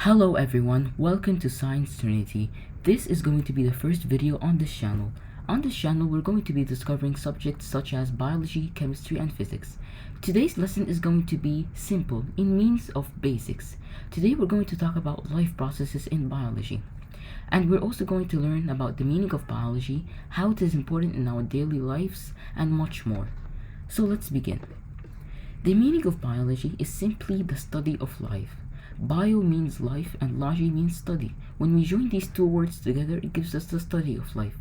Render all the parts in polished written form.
Hello everyone, welcome to Science Trinity. This is going to be the first video on this channel. On this channel, we're going to be discovering subjects such as biology, chemistry, and physics. Today's lesson is going to be simple in means of basics. Today we're going to talk about life processes in biology. And we're also going to learn about the meaning of biology, how it is important in our daily lives, and much more. So let's begin. The meaning of biology is simply the study of life. Bio means life and logy means study. When we join these two words together, it gives us the study of life.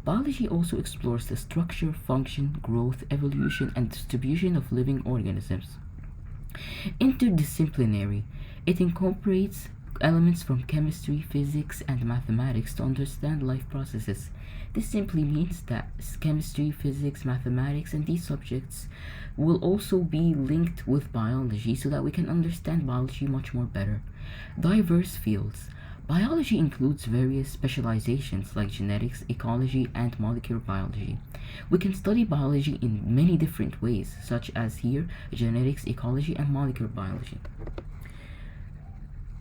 Biology also explores the structure, function, growth, evolution, and distribution of living organisms. Interdisciplinary, it incorporates elements from chemistry, physics, and mathematics to understand life processes. This simply means that chemistry, physics, mathematics, and these subjects will also be linked with biology so that we can understand biology much more better. Diverse fields. Biology includes various specializations like genetics, ecology, and molecular biology. We can study biology in many different ways, such as here, genetics, ecology, and molecular biology.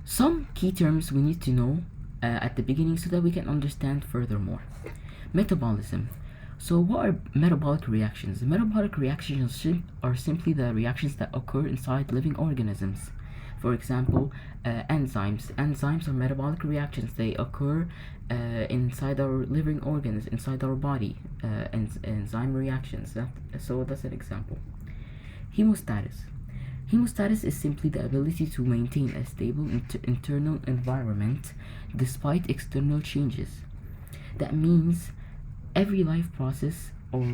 Some key terms we need to know at the beginning so that we can understand furthermore. Metabolism. So what are metabolic reactions? Metabolic reactions are simply the reactions that occur inside living organisms. For example, enzymes. Enzymes are metabolic reactions. They occur inside our living organs, inside our body. Enzyme reactions. So that's an example. Hemostasis. Hemostasis is simply the ability to maintain a stable internal environment despite external changes. That means every life process or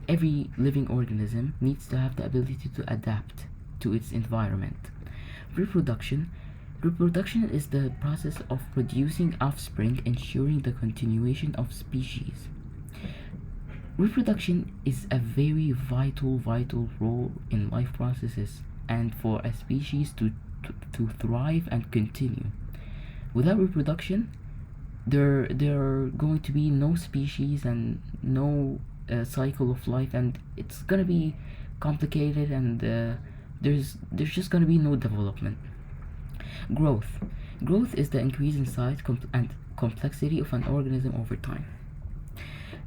every living organism needs to have the ability to adapt to its environment. Reproduction. Reproduction is the process of producing offspring, ensuring the continuation of species. Reproduction is a very vital role in life processes and for a species to thrive and continue. Without reproduction, there are going to be no species and no cycle of life, and it's gonna be complicated, and there's just gonna be no development. Growth. Growth is the increase in size and complexity of an organism over time.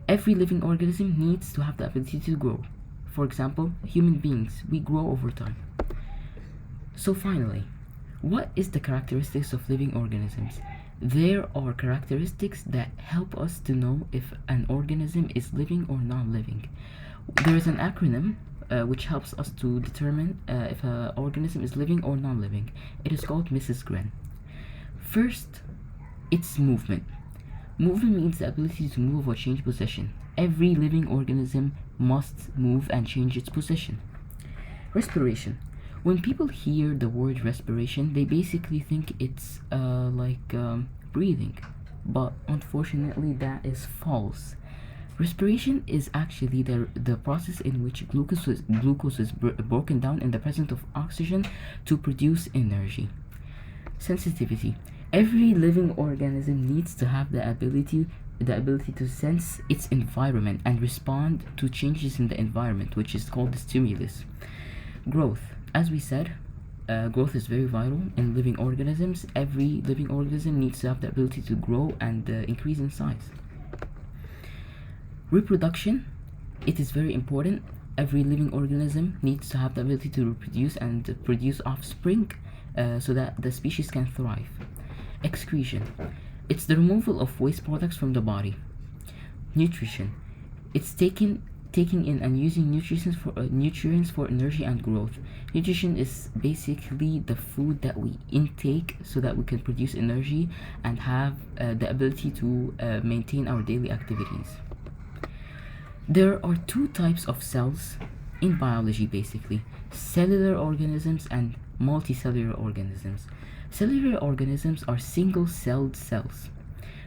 Every living organism needs to have the ability to grow. For example, human beings, we grow over time. So finally, what is the characteristics of living organisms? There are characteristics that help us to know if an organism is living or non-living. There is an acronym which helps us to determine if an organism is living or non-living. It is called Mrs. Gren. First, it's movement. Movement means the ability to move or change position. Every living organism must move and change its position. Respiration. When people hear the word respiration, they basically think it's breathing, but unfortunately that is false. Respiration is actually the process in which glucose is broken down in the presence of oxygen to produce energy. Sensitivity. Every living organism needs to have the ability to sense its environment and respond to changes in the environment, which is called the stimulus. Growth. As we said, growth is very vital in living organisms. Every living organism needs to have the ability to grow and increase in size. Reproduction, it is very important. Every living organism needs to have the ability to reproduce and produce offspring so that the species can thrive. Excretion, it's the removal of waste products from the body. Nutrition, it's taking in and using nutrients for energy and growth. Nutrition is basically the food that we intake so that we can produce energy and have the ability to maintain our daily activities. There are two types of cells in biology, basically: cellular organisms and multicellular organisms. Cellular organisms are single-celled cells,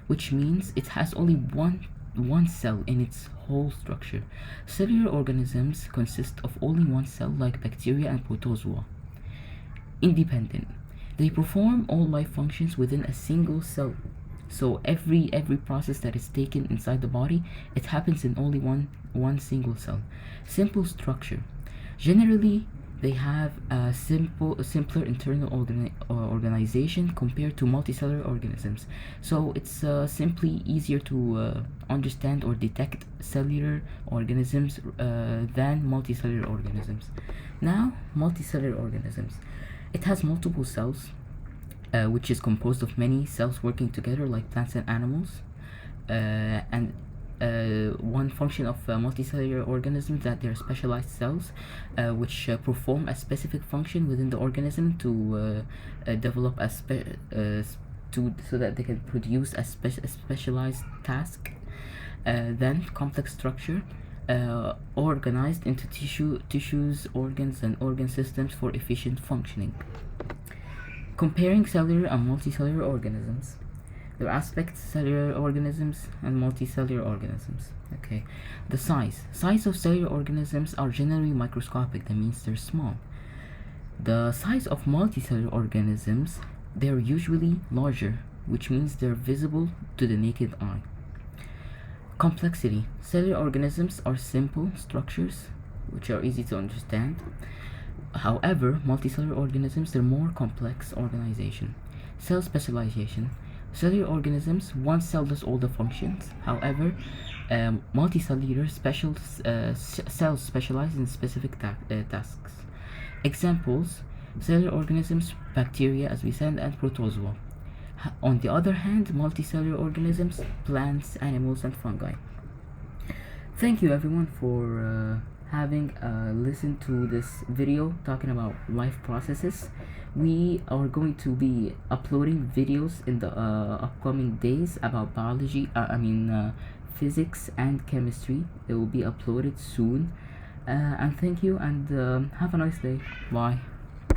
which means it has only one cell in its whole structure. Cellular organisms consist of only one cell, like bacteria and protozoa. Independent. They perform all life functions within a single cell. So every process that is taken inside the body, it happens in only one single cell. Simple structure. Generally, they have a simpler internal organization compared to multicellular organisms. So it's simply easier to understand or detect cellular organisms than multicellular organisms. Now, multicellular organisms. It has multiple cells, which is composed of many cells working together like plants and animals. And one function of multicellular organisms that they're specialized cells which perform a specific function within the organism to develop so that they can produce a specialized task. Then complex structure, organized into tissues, organs, and organ systems for efficient functioning. Comparing cellular and multicellular organisms. There are aspects cellular organisms and multicellular organisms. Okay, the size of cellular organisms are generally microscopic. That means they're small. The size of multicellular organisms, they're usually larger, which means they're visible to the naked eye. Complexity. Cellular organisms are simple structures which are easy to understand. However, multicellular organisms, they're more complex organization. Cell specialization. Cellular organisms, one cell does all the functions. However, multicellular cells specialize in specific tasks. Examples: cellular organisms, bacteria, as we said, and protozoa. On the other hand, multicellular organisms, plants, animals, and fungi. Thank you everyone for having listened to this video talking about life processes. We are going to be uploading videos in the upcoming days about biology, physics and chemistry. It will be uploaded soon. And thank you, and have a nice day. Bye.